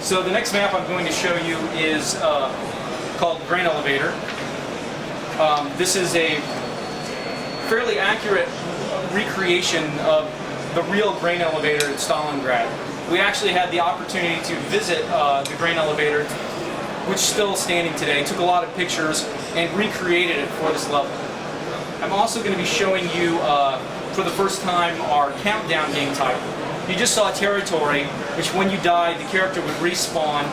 So the next map I'm going to show you is called Grain Elevator. This is a fairly accurate recreation of the real grain elevator at Stalingrad. We actually had the opportunity to visit the grain elevator, which is still standing today. Took a lot of pictures and recreated it for this level. I'm also going to be showing you for the first time our countdown game type. You just saw territory, which when you died, the character would respawn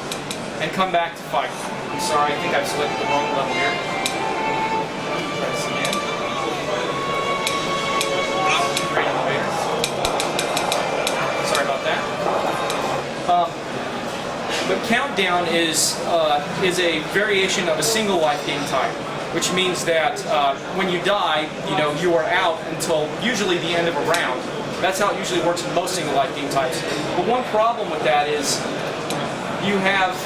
and come back to fight. I'm sorry, I think I've selected the wrong level here. Try this again. Grain elevator. Sorry about that. But countdown is a variation of a single life game type, which means that when you die, you are out until usually the end of a round. That's how it usually works in most single life game types. But one problem with that is you have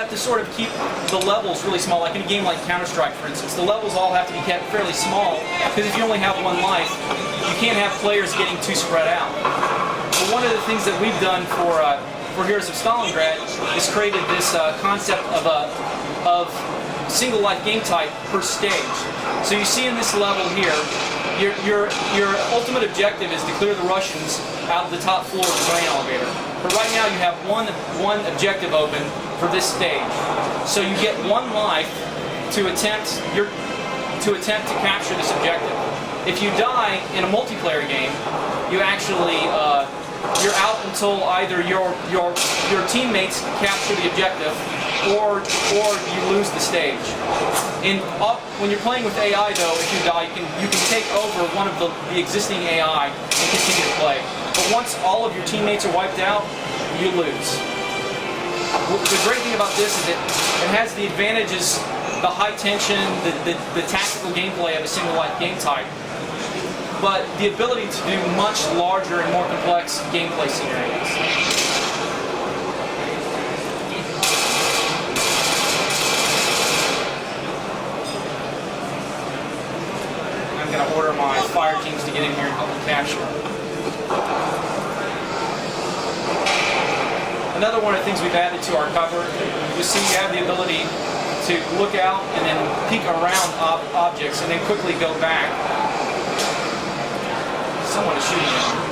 to sort of keep the levels really small. Like in a game like Counter-Strike, for instance, the levels all have to be kept fairly small, because if you only have one life, you can't have players getting too spread out. But one of the things that we've done for Heroes of Stalingrad is created this concept of single life game type per stage. So you see in this level here, your ultimate objective is to clear the Russians out of the top floor of the grain elevator. But right now you have one objective open for this stage. So you get one life to attempt to capture this objective. If you die in a multiplayer game, you actually you're out until either your teammates capture the objective or you lose the stage. When you're playing with AI, though, if you die, you can take over one of the existing AI and continue to play. But once all of your teammates are wiped out, you lose. The great thing about this is it has the advantages, the high tension, the tactical gameplay of a single life game type, but the ability to do much larger and more complex gameplay scenarios. I'm going to order my fire teams to get in here and help me capture. Another one of the things we've added to our cover, you see you have the ability to look out and then peek around objects and then quickly go back. Someone is shooting at me.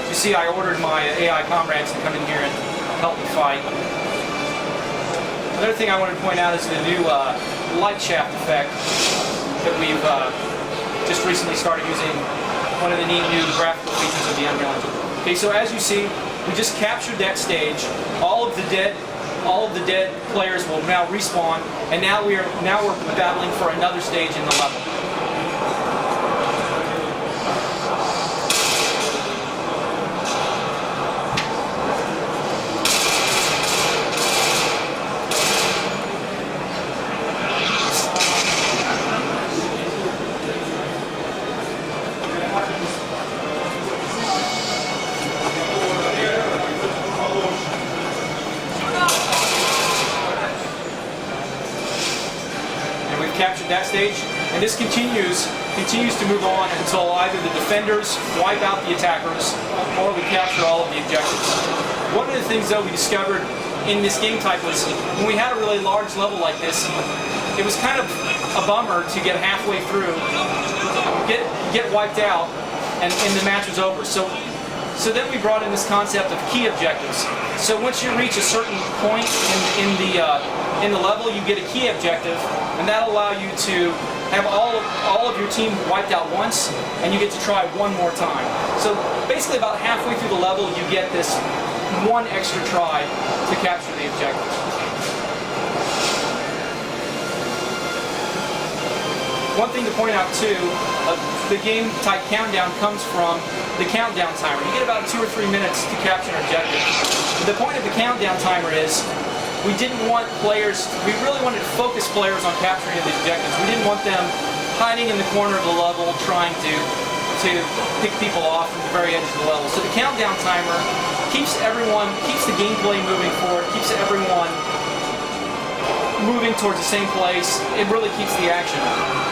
You see, I ordered my AI comrades to come in here and help me fight. Another thing I wanted to point out is the new light shaft effect that we've just recently started using. One of the neat new graphical features of the Unreal Engine. Okay, so as you see, we just captured that stage. All of the dead players will now respawn, and now we're battling for another stage in the level. Captured that stage, and this continues to move on until either the defenders wipe out the attackers or we capture all of the objectives. One of the things, though, we discovered in this game type was when we had a really large level like this, it was kind of a bummer to get halfway through, get wiped out, and the match was over. So then we brought in this concept of key objectives. So once you reach a certain point in the level, you get a key objective, and that'll allow you to have all of your team wiped out once, and you get to try one more time. So basically about halfway through the level, you get this one extra try to capture the objective. One thing to point out too, the game type countdown comes from the countdown timer. You get about 2 or 3 minutes to capture an objective. The point of the countdown timer is we didn't want players, we really wanted to focus players on capturing the objectives. We didn't want them hiding in the corner of the level trying to pick people off from the very edge of the level. So the countdown timer keeps the gameplay moving forward, keeps everyone moving towards the same place. It really keeps the action on.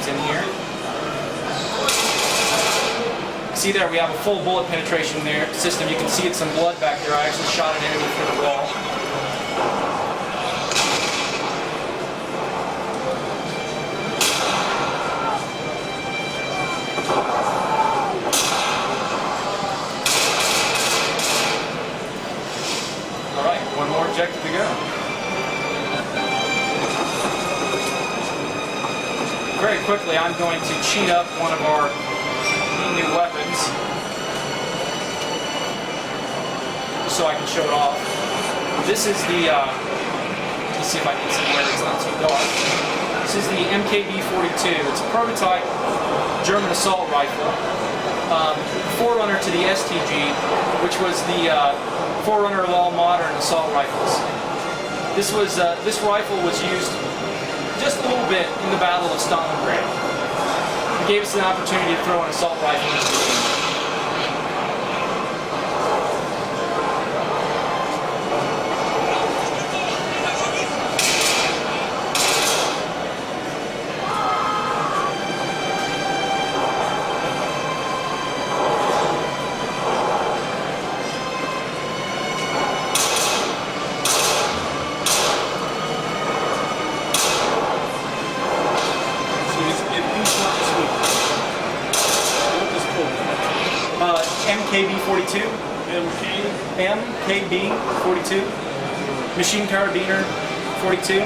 magazines in here. See there, we have a full bullet penetration there system. You can see it's some blood back there. I actually shot an enemy through the wall. All right, one more objective to go. Very quickly, I'm going to cheat up one of our new weapons, just so I can show it off. This is the, let's see if I can see where it's not too dark. This is the MKB-42. It's a prototype German assault rifle, forerunner to the STG, which was the forerunner of all modern assault rifles. This rifle was used just a little bit in the Battle of Stalingrad. It gave us an opportunity to throw an assault rifle into the game. MKB-42. MKB-42. Machine Carabiner 42.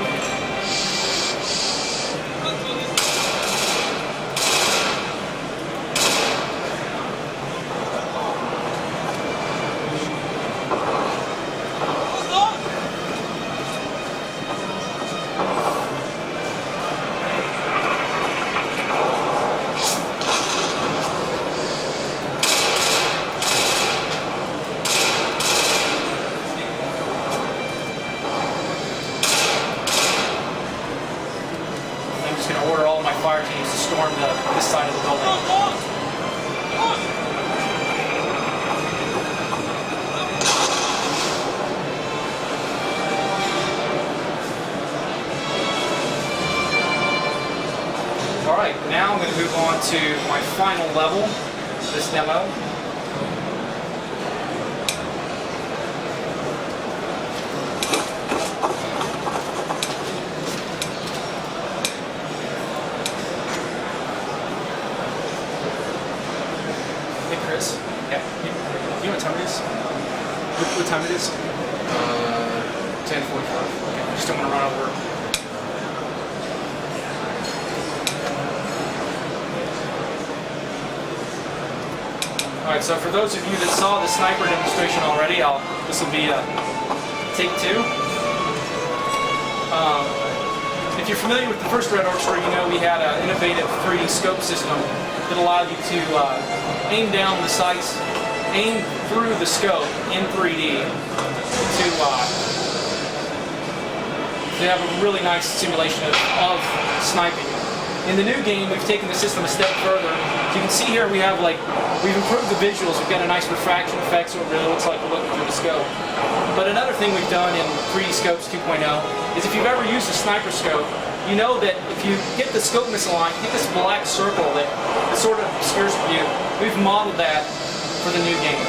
Order all my fire teams to storm this side of the building. Alright, now I'm going to move on to my final level, this demo. Chris? Yeah. You know what time it is? What time it is? 10:45. Okay. Just don't want to run over. Alright, so for those of you that saw the sniper demonstration already, this will be take 2. If you're familiar with the first Red Orchestra, you know we had an innovative 3D scope system that allowed you to aim down the sights, aim through the scope in 3D to have a really nice simulation of sniping. In the new game, we've taken the system a step further. As you can see here, we've improved the visuals. We've got a nice refraction effect, so it really looks like we're looking through the scope. But another thing we've done in 3D Scopes 2.0 is if you've ever used a sniper scope, you know that if you get the scope misaligned, you get this black circle that sort of obscures the view. We've modeled that for the new game.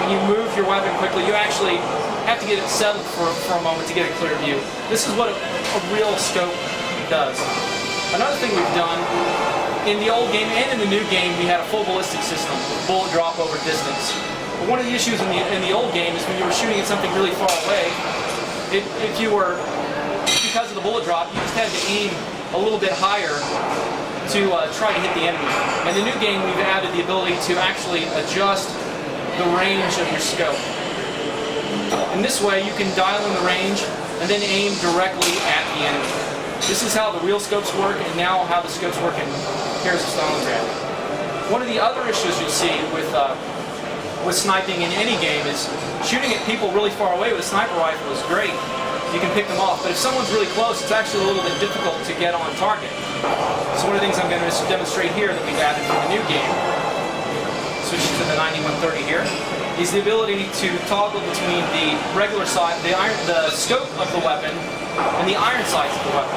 When you move your weapon quickly, you actually have to get it settled for a moment to get a clear view. This is what a real scope does. Another thing we've done, in the old game and in the new game, we had a full ballistic system with bullet drop over distance. But one of the issues in the old game is when you were shooting at something really far away, because of the bullet drop, you just had to aim a little bit higher to try to hit the enemy. In the new game, we've added the ability to actually adjust the range of your scope. In this way, you can dial in the range and then aim directly at the enemy. This is how the real scopes work, and now how the scopes work in Heroes of Stalingrad. One of the other issues you'll see with sniping in any game is shooting at people really far away with a sniper rifle is great. You can pick them off, but if someone's really close, it's actually a little bit difficult to get on target. So one of the things I'm going to demonstrate here that we've added for the new game, switching to the 9130 here, is the ability to toggle between the regular side, the scope of the weapon, and the iron sights of the weapon.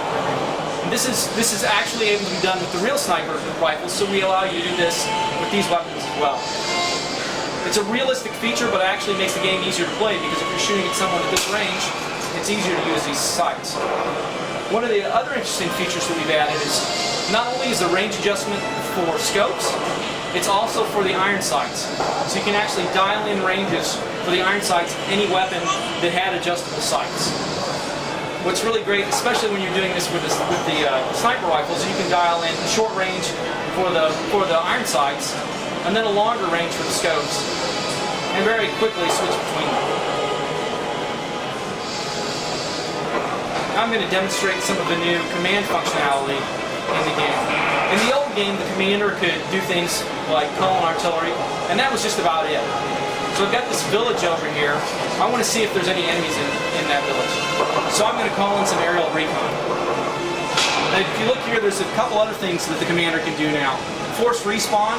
This is actually able to be done with the real sniper rifles, so we allow you to do this with these weapons as well. It's a realistic feature, but it actually makes the game easier to play because if you're shooting at someone at this range, it's easier to use these sights. One of the other interesting features that we've added is not only is the range adjustment for scopes, it's also for the iron sights. So you can actually dial in ranges for the iron sights of any weapon that had adjustable sights. What's really great, especially when you're doing this with the sniper rifles, you can dial in short range for the iron sights, and then a longer range for the scopes, and very quickly switch between them. Now I'm going to demonstrate some of the new command functionality in the game. In the old game, the commander could do things like call an artillery, and that was just about it. So I've got this village over here. I want to see if there's any enemies in that village. So I'm going to call in some aerial recon. Now if you look here, there's a couple other things that the commander can do now. Force respawn.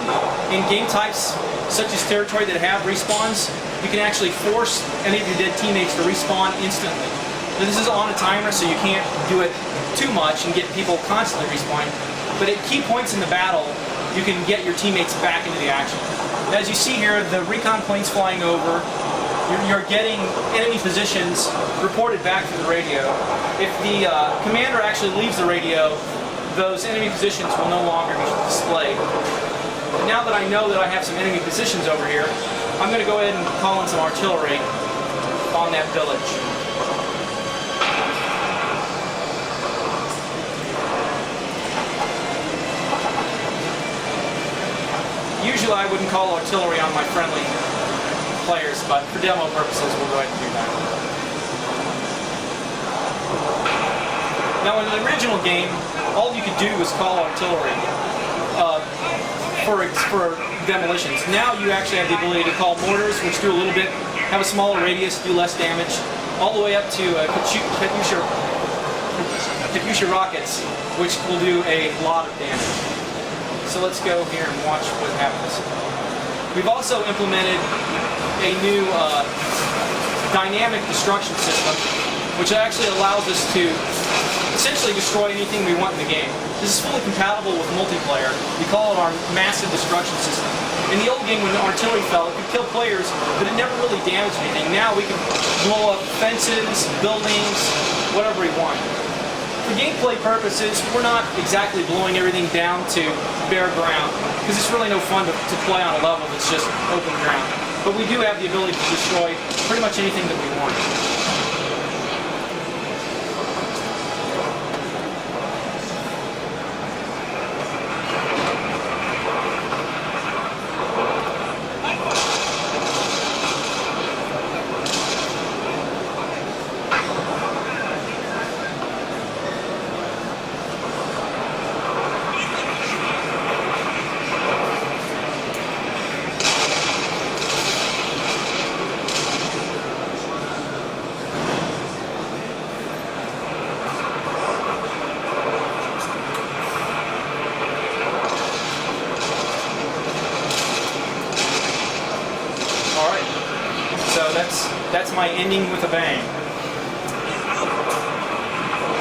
In game types such as territory that have respawns, you can actually force any of your dead teammates to respawn instantly. Now, this is on a timer, so you can't do it too much and get people constantly respawning. But at key points in the battle, you can get your teammates back into the action. As you see here, the recon planes flying over, you're getting enemy positions reported back through the radio. If the commander actually leaves the radio, those enemy positions will no longer be displayed. But now that I know that I have some enemy positions over here, I'm going to go ahead and call in some artillery on that village. Usually I wouldn't call artillery on my friendly players, but for demo purposes we'll go ahead and do that. Now in the original game, all you could do was call artillery for demolitions. Now you actually have the ability to call mortars, which do a little bit, have a smaller radius, do less damage, all the way up to Katyusha rockets, which will do a lot of damage. So let's go here and watch what happens. We've also implemented a new dynamic destruction system, which actually allows us to essentially destroy anything we want in the game. This is fully compatible with multiplayer. We call it our massive destruction system. In the old game, when the artillery fell, it could kill players, but it never really damaged anything. Now we can blow up fences, buildings, whatever we want. For gameplay purposes, we're not exactly blowing everything down to bare ground, because it's really no fun to play on a level that's just open ground. But we do have the ability to destroy pretty much anything that we want. So that's my ending with a bang.